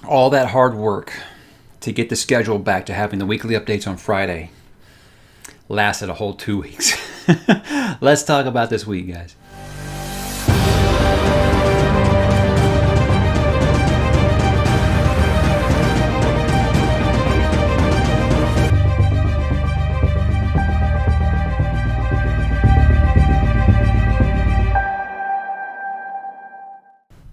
all that hard work to get the schedule back to having the weekly updates on Friday lasted a whole 2 weeks. Let's talk about this week, guys.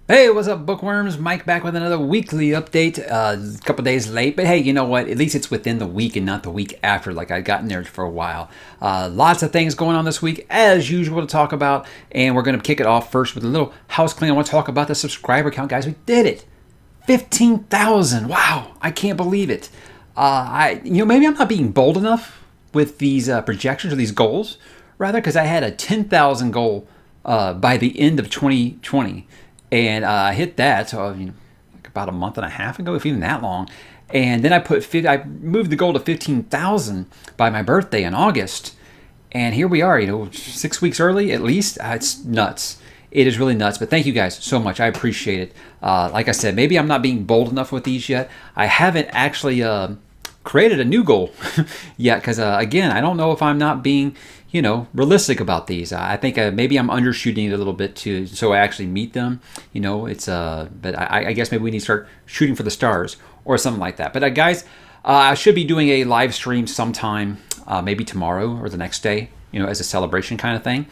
Hey, what's up, bookworms? Mike back with another weekly update. A couple days late, but hey, you know what? At least it's within the week and not the week after like I'd gotten there for a while. Lots of things going on this week, as usual, to talk about. And we're going to kick it off first with a little house clean. I want to talk about the subscriber count, guys. We did it. 15,000. Wow. I can't believe it. Maybe I'm not being bold enough with these projections or these goals, rather, because I had a 10,000 goal by the end of 2020. And I hit that like about a month and a half ago, if even that long. And then I moved the goal to 15,000 by my birthday in August. And here we are, 6 weeks early at least. It's nuts. It is really nuts. But thank you guys so much. I appreciate it. Like I said, maybe I'm not being bold enough with these yet. I haven't actually created a new goal yet because, again, I don't know if I'm not being realistic about these. I think maybe I'm undershooting it a little bit so I actually meet them. But I guess maybe we need to start shooting for the stars or something like that. But guys, I should be doing a live stream sometime, maybe tomorrow or the next day, as a celebration kind of thing.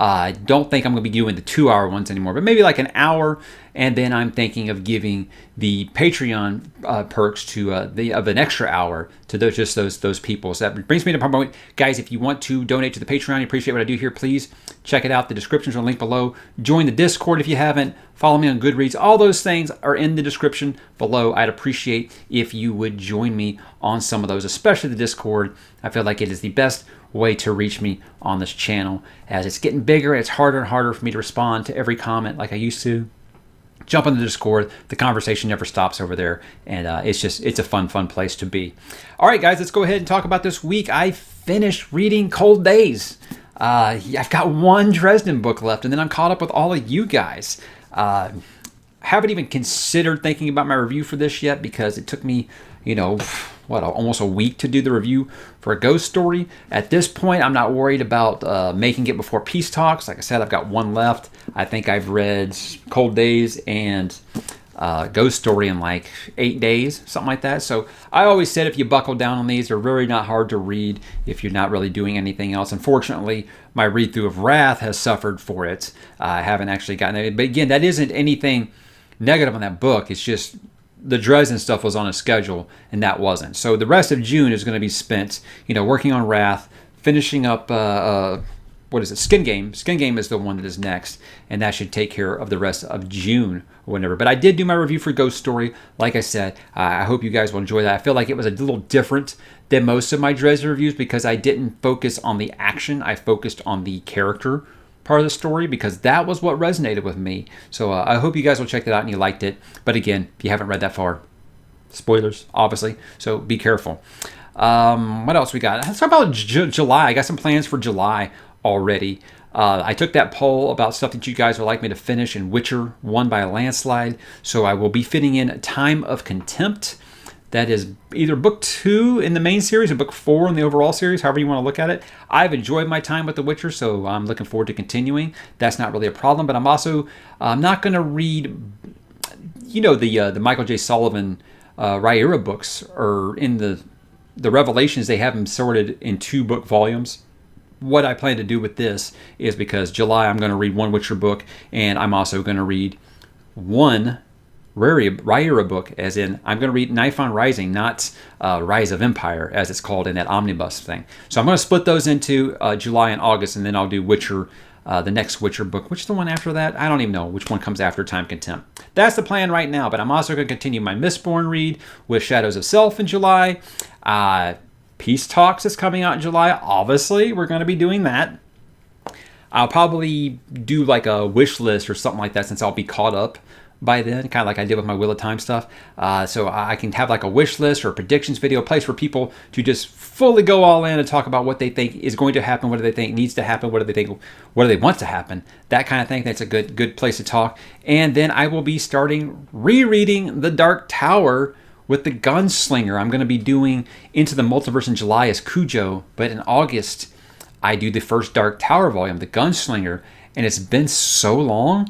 I don't think I'm going to be doing the 2-hour ones anymore, but maybe like an hour. And then I'm thinking of giving the Patreon perks of an extra hour to those people. So that brings me to my point. Guys, if you want to donate to the Patreon, you appreciate what I do here, please check it out. The descriptions are linked below. Join the Discord if you haven't. Follow me on Goodreads. All those things are in the description below. I'd appreciate if you would join me on some of those, especially the Discord. I feel like it is the best way to reach me on this channel. As it's getting bigger, it's harder and harder for me to respond to every comment like I used to. Jump on the Discord. The conversation never stops over there, and it's a fun place to be. All right, guys, let's go ahead and talk about this week. I finished reading Cold Days. I've got one Dresden book left, and then I'm caught up with all of you guys. Haven't even considered thinking about my review for this yet because it took me, almost a week to do the review for a ghost story. At this point, I'm not worried about making it before Peace Talks. Like I said, I've got one left. I think I've read Cold Days and Ghost Story in like 8 days, something like that. So I always said if you buckle down on these, they're really not hard to read if you're not really doing anything else. Unfortunately, my read-through of Wrath has suffered for it. I haven't actually gotten it. But again, that isn't anything negative on that book. It's just the Dresden stuff was on a schedule, and that wasn't. So the rest of June is going to be spent, working on Wrath, finishing up, Skin Game. Skin Game is the one that is next, and that should take care of the rest of June or whatever. But I did do my review for Ghost Story. Like I said, I hope you guys will enjoy that. I feel like it was a little different than most of my Dresden reviews because I didn't focus on the action. I focused on the character part of the story because that was what resonated with me. So I hope you guys will check that out and you liked it. But again, if you haven't read that far, spoilers, obviously, so be careful. What else we got? Let's talk about July. I got some plans for July already. I took that poll about stuff that you guys would like me to finish, and Witcher won by a landslide. So I will be fitting in Time of Contempt. That is either book 2 in the main series or book 4 in the overall series, however you want to look at it. I've enjoyed my time with The Witcher, so I'm looking forward to continuing. That's not really a problem, but I'm also not going to read, the Michael J. Sullivan Riyria books, or in the Revelations, they have them sorted in 2-book volumes. What I plan to do with this is because July I'm going to read one Witcher book, and I'm also going to read one Riyria book, as in I'm going to read Knife on Rising, not Rise of Empire, as it's called in that omnibus thing. So I'm going to split those into July and August, and then I'll do Witcher, the next Witcher book. Which is the one after that? I don't even know which one comes after Time Contempt. That's the plan right now, but I'm also going to continue my Mistobrn read with Shadows of Self in July. Peace Talks is coming out in July. Obviously, we're going to be doing that. I'll probably do like a wish list or something like that since I'll be caught up by then, kind of like I did with my Wheel of Time stuff. So I can have like a wish list or a predictions video, a place for people to just fully go all in and talk about what they think is going to happen, what do they think needs to happen, what do they want to happen, that kind of thing. That's a good place to talk. And then I will be starting rereading The Dark Tower with the Gunslinger. I'm going to be doing Into the Multiverse in July as Cujo, but in August I do the first Dark Tower volume, the Gunslinger, and it's been so long.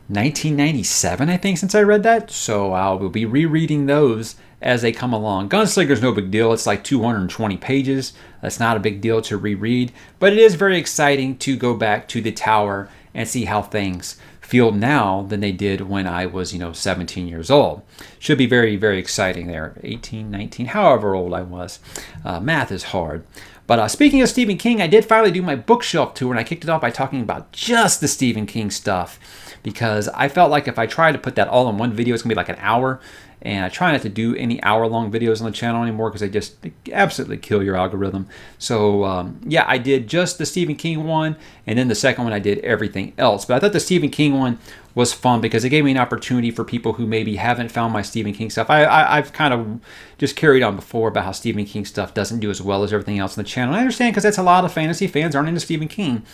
1997, I think, since I read that. So I will be rereading those as they come along. Gunslinger's no big deal. It's like 220 pages. That's not a big deal to reread. But it is very exciting to go back to the Tower and see how things feel now than they did when I was, 17 years old. Should be very, very exciting there. 18, 19, however old I was. Math is hard. But speaking of Stephen King, I did finally do my bookshelf tour, and I kicked it off by talking about just the Stephen King stuff, because I felt like if I tried to put that all in one video, it's going to be like an hour, and I try not to do any hour-long videos on the channel anymore because they absolutely kill your algorithm. So, yeah, I did just the Stephen King one, and then the second one I did everything else. But I thought the Stephen King one was fun because it gave me an opportunity for people who maybe haven't found my Stephen King stuff. I've kind of just carried on before about how Stephen King stuff doesn't do as well as everything else on the channel. And I understand because that's a lot of fantasy fans aren't into Stephen King.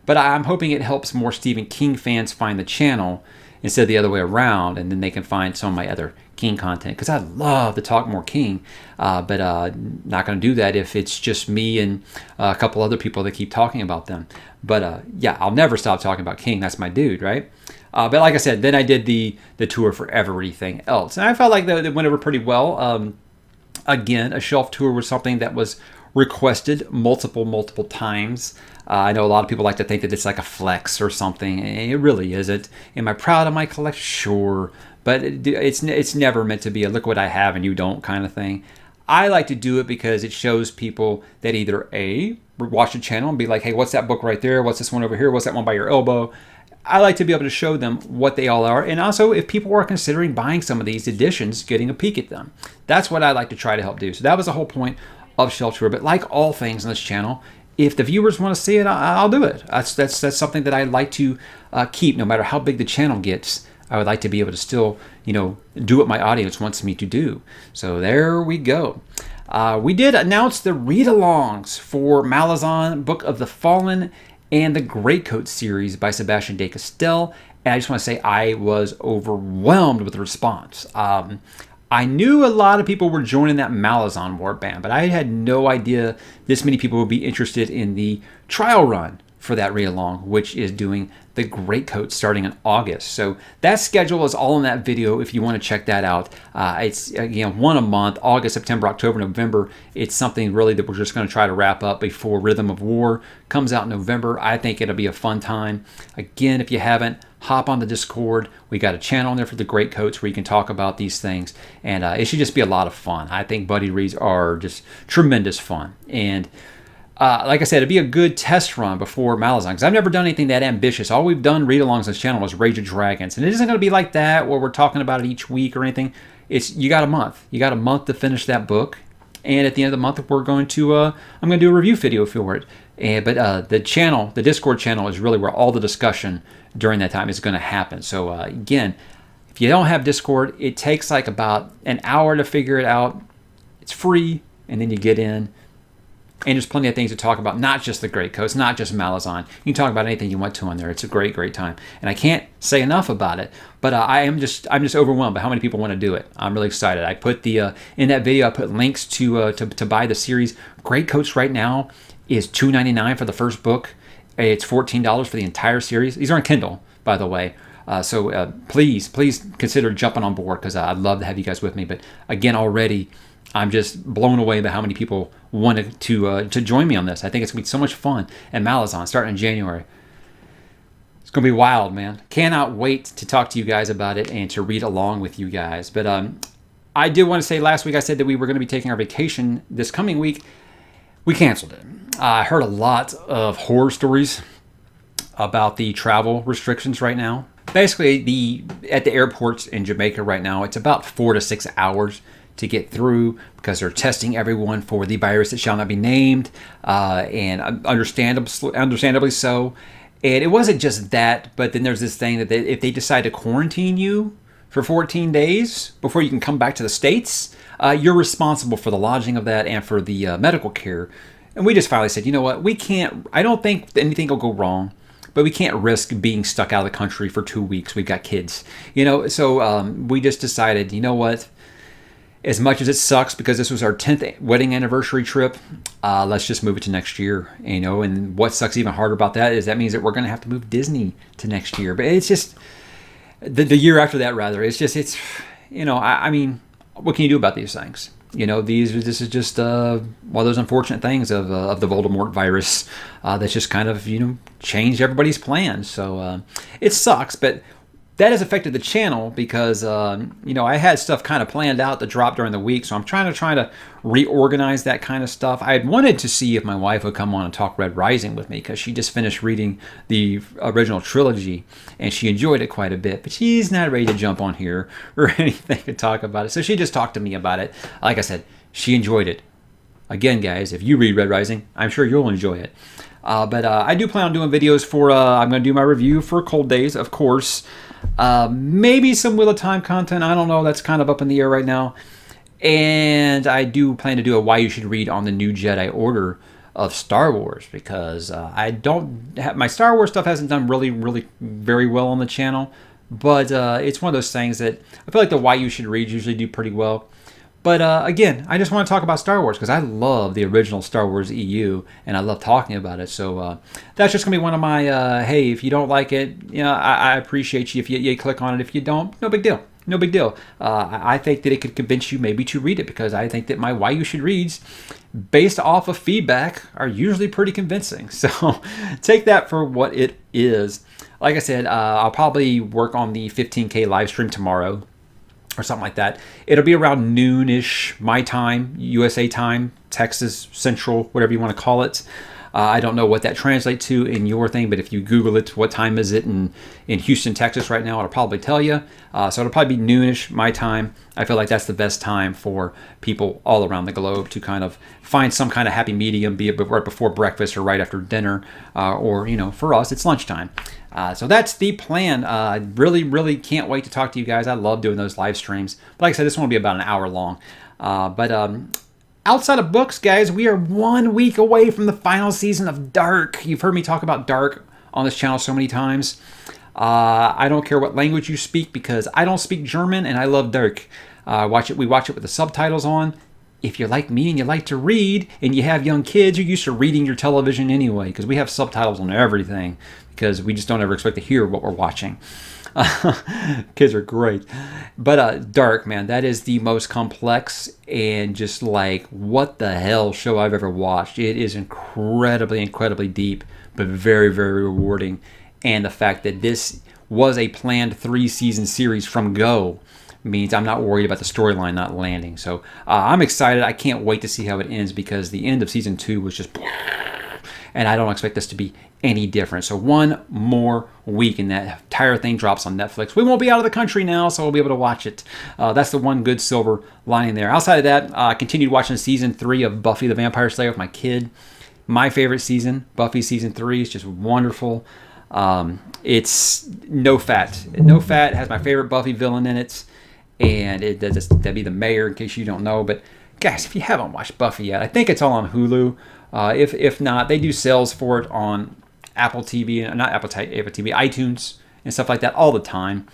But I'm hoping it helps more Stephen King fans find the channel instead of the other way around, and then they can find some of my other King content, because I'd love to talk more King, but not going to do that if it's just me and a couple other people that keep talking about them. But yeah, I'll never stop talking about King. That's my dude, right? But like I said, then I did the tour for everything else, and I felt like that went over pretty well. Again, a shelf tour was something that was requested multiple times. I know a lot of people like to think that it's like a flex or something. It really isn't. Am I proud of my collection? Sure. But it's never meant to be a look what I have and you don't kind of thing. I like to do it because it shows people that either A, watch the channel and be like, hey, what's that book right there? What's this one over here? What's that one by your elbow? I like to be able to show them what they all are. And also, if people are considering buying some of these editions, getting a peek at them. That's what I like to try to help do. So that was the whole point of Shelf Tour. But like all things on this channel, if the viewers want to see it, I'll do it. That's something that I like to keep, no matter how big the channel gets. I would like to be able to still, do what my audience wants me to do. So there we go. We did announce the read-alongs for Malazan, Book of the Fallen, and the Greatcoat series by Sebastian de Castell. And I just want to say I was overwhelmed with the response. I knew a lot of people were joining that Malazan warband, but I had no idea this many people would be interested in the trial run for that read-along, which is doing the Greatcoat starting in August. So that schedule is all in that video if you want to check that out. It's, again, one a month, August, September, October, November. It's something really that we're just going to try to wrap up before Rhythm of War comes out in November. I think it'll be a fun time. Again, if you haven't, hop on the Discord. We got a channel in there for the Greatcoats where you can talk about these things, and it should just be a lot of fun. I think buddy reads are just tremendous fun, and like I said, it'd be a good test run before Malazan, because I've never done anything that ambitious. All we've done read-alongs on this channel is Rage of Dragons, and it isn't going to be like that where we're talking about it each week or anything. It's you got a month. You got a month to finish that book, and at the end of the month, we're going to I'm going to do a review video for it. But the channel, the Discord channel, is really where all the discussion during that time is going to happen. So again, if you don't have Discord, it takes like about an hour to figure it out. It's free, and then you get in. And there's plenty of things to talk about, not just the Greatcoats, not just Malazan. You can talk about anything you want to on there. It's a great time. And I can't say enough about it, but I'm just overwhelmed by how many people want to do it. I'm really excited. I put the in that video, I put links to buy the series. Greatcoats right now is $2.99 for the first book. It's $14 for the entire series. These are on Kindle, by the way. So please consider jumping on board, because I'd love to have you guys with me. But again, already I'm just blown away by how many people wanted to join me on this. I think it's going to be so much fun. And Malazan, starting in January. It's going to be wild, man. Cannot wait to talk to you guys about it and to read along with you guys. But I did want to say, last week I said that we were going to be taking our vacation this coming week. We canceled it. I heard a lot of horror stories about the travel restrictions right now. Basically, at the airports in Jamaica right now, it's about 4 to 6 hours to get through, because they're testing everyone for the virus that shall not be named, and understandably so. And it wasn't just that, but then there's this thing that if they decide to quarantine you for 14 days before you can come back to the States, you're responsible for the lodging of that and for the medical care. And we just finally said, you know what, we can't, I don't think anything will go wrong, but we can't risk being stuck out of the country for 2 weeks. We've got kids, so we just decided, you know what, as much as it sucks because this was our 10th wedding anniversary trip, let's just move it to next year, and what sucks even harder about that is that means that we're going to have to move Disney to next year. But it's just, the year after that, rather, I mean, what can you do about these things? This is just one of those unfortunate things of the Voldemort virus that's just kind of, changed everybody's plans. So it sucks, but that has affected the channel because, I had stuff kind of planned out to drop during the week. So I'm trying to reorganize that kind of stuff. I had wanted to see if my wife would come on and talk Red Rising with me because she just finished reading the original trilogy and she enjoyed it quite a bit. But she's not ready to jump on here or anything to talk about it. So she just talked to me about it. Like I said, she enjoyed it. Again, guys, if you read Red Rising, I'm sure you'll enjoy it. But I do plan on doing videos for, I'm going to do my review for Cold Days, of course. Maybe some Wheel of Time content. I don't know. That's kind of up in the air right now. And I do plan to do a Why You Should Read on the New Jedi Order of Star Wars because I don't have, my Star Wars stuff hasn't done really, really very well on the channel. But it's one of those things that I feel like the Why You Should Read usually do pretty well. But again, I just want to talk about Star Wars because I love the original Star Wars EU and I love talking about it. So that's just going to be one of my, hey, if you don't like it, I appreciate you if you click on it. If you don't, no big deal. No big deal. I think that it could convince you maybe to read it because I think that my Why You Should Reads, based off of feedback, are usually pretty convincing. So take that for what it is. Like I said, I'll probably work on the 15K live stream tomorrow, or something like that. It'll be around noonish my time, USA time, Texas Central, whatever you want to call it. I don't know what that translates to in your thing, but if you Google it, what time is it in Houston, Texas right now, it'll probably tell you. So it'll probably be noonish my time. I feel like that's the best time for people all around the globe to kind of find some kind of happy medium, be it right before breakfast or right after dinner, or, for us, it's lunchtime. So that's the plan. I really, really can't wait to talk to you guys. I love doing those live streams. But like I said, this one will be about an hour long. Outside of books, guys, we are 1 week away from the final season of Dark. You've heard me talk about Dark on this channel so many times. I don't care what language you speak because I don't speak German and I love Dark. We watch it with the subtitles on. If you're like me and you like to read and you have young kids, you're used to reading your television anyway because we have subtitles on everything because we just don't ever expect to hear what we're watching. Kids are great. But Dark, man, that is the most complex and just like what the hell show I've ever watched. It is incredibly, incredibly deep, but very, very rewarding. And the fact that this was a planned 3-season series from go means I'm not worried about the storyline not landing. So I'm excited. I can't wait to see how it ends because the end of season 2 was just, and I don't expect this to be any different. So 1 more week and that entire thing drops on Netflix. We won't be out of the country now, so we'll be able to watch it. That's the one good silver lining there. Outside of that, I continued watching season 3 of Buffy the Vampire Slayer with my kid. My favorite season, Buffy season 3, is just wonderful. It's no fat. No fat has my favorite Buffy villain in it. And that'd be the mayor, in case you don't know. But guys, if you haven't watched Buffy yet, I think it's all on Hulu. If not, they do sales for it on Apple TV, not Apple TV, iTunes and stuff like that all the time.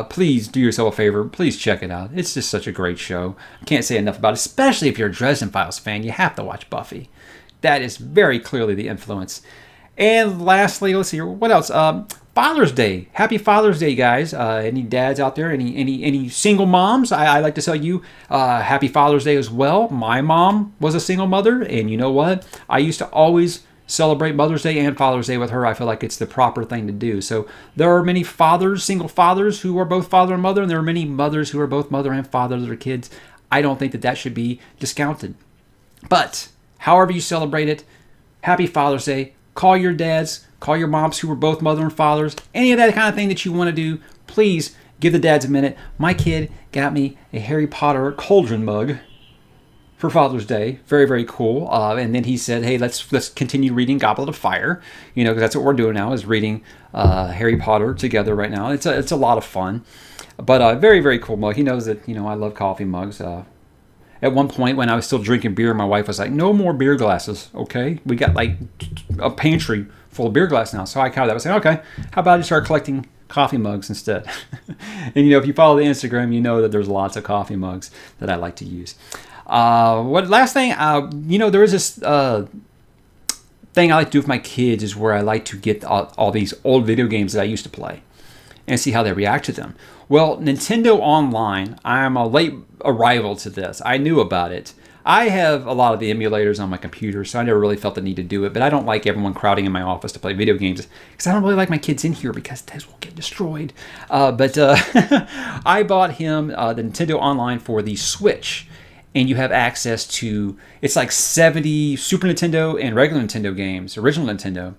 Please do yourself a favor. Please check it out. It's just such a great show. I can't say enough about it, especially if you're a Dresden Files fan. You have to watch Buffy. That is very clearly the influence. And lastly, let's see here. What else? Father's Day. Happy Father's Day, guys. Any dads out there? Any single moms? I like to tell you happy Father's Day as well. My mom was a single mother, and you know what? I used to always celebrate Mother's Day and Father's Day with her. I feel like it's the proper thing to do. So there are many fathers, single fathers, who are both father and mother, and there are many mothers who are both mother and father to their kids. I don't think that should be discounted. But however you celebrate it, happy Father's Day. Call your dads, call your moms who were both mother and fathers, any of that kind of thing that you want to do. Please give the dads a minute. My kid got me a Harry Potter cauldron mug for Father's Day. Very, very cool. And then he said, hey, let's continue reading Goblet of Fire, because that's what we're doing now, is reading Harry Potter together right now. It's a lot of fun. But very, very cool mug. He knows that, I love coffee mugs. At one point when I was still drinking beer, my wife was like, no more beer glasses, okay? We got like a pantry full of beer glasses now. So I kind of was saying, okay, how about I start collecting coffee mugs instead? And if you follow the Instagram, you know that there's lots of coffee mugs that I like to use. Last thing, there is this thing I like to do with my kids, is where I like to get all these old video games that I used to play and see how they react to them. Well, Nintendo Online, I'm a late arrival to this. I knew about it. I have a lot of the emulators on my computer, so I never really felt the need to do it, but I don't like everyone crowding in my office to play video games, because I don't really like my kids in here, because those will get destroyed. But I bought him the Nintendo Online for the Switch, and you have access to, it's like 70 Super Nintendo and regular Nintendo games, original Nintendo.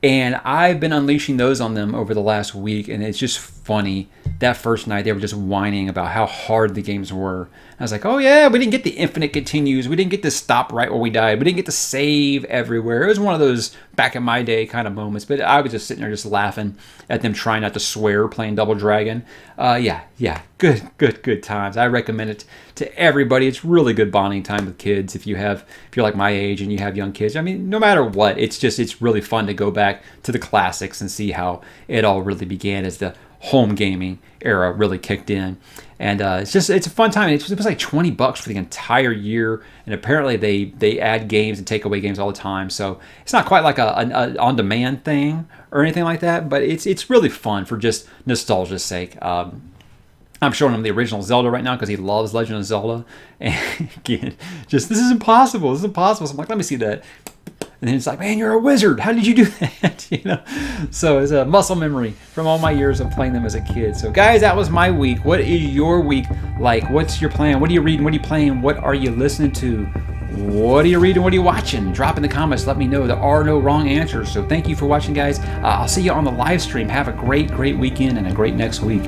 And I've been unleashing those on them over the last week, and it's just funny. That first night, they were just whining about how hard the games were. I was like, oh yeah, we didn't get the infinite continues. We didn't get to stop right where we died. We didn't get to save everywhere. It was one of those back in my day kind of moments. But I was just sitting there just laughing at them trying not to swear playing Double Dragon. Yeah, good times. I recommend it to everybody. It's really good bonding time with kids if you're like my age and you have young kids. I mean, no matter what, it's really fun to go back to the classics and see how it all really began as the home gaming era really kicked in. And it's a fun time. It was like $20 for the entire year, and apparently they add games and take away games all the time. So it's not quite like a on-demand thing or anything like that, but it's really fun for just nostalgia's sake. I'm showing him the original Zelda right now because he loves Legend of Zelda. And again, this is impossible. This is impossible. So I'm like, let me see that. And then it's like, man, you're a wizard. How did you do that? So it's a muscle memory from all my years of playing them as a kid. So guys, that was my week. What is your week like? What's your plan? What are you reading? What are you playing? What are you listening to? What are you reading? What are you watching? Drop in the comments. Let me know. There are no wrong answers. So thank you for watching, guys. I'll see you on the live stream. Have a great weekend and a great next week.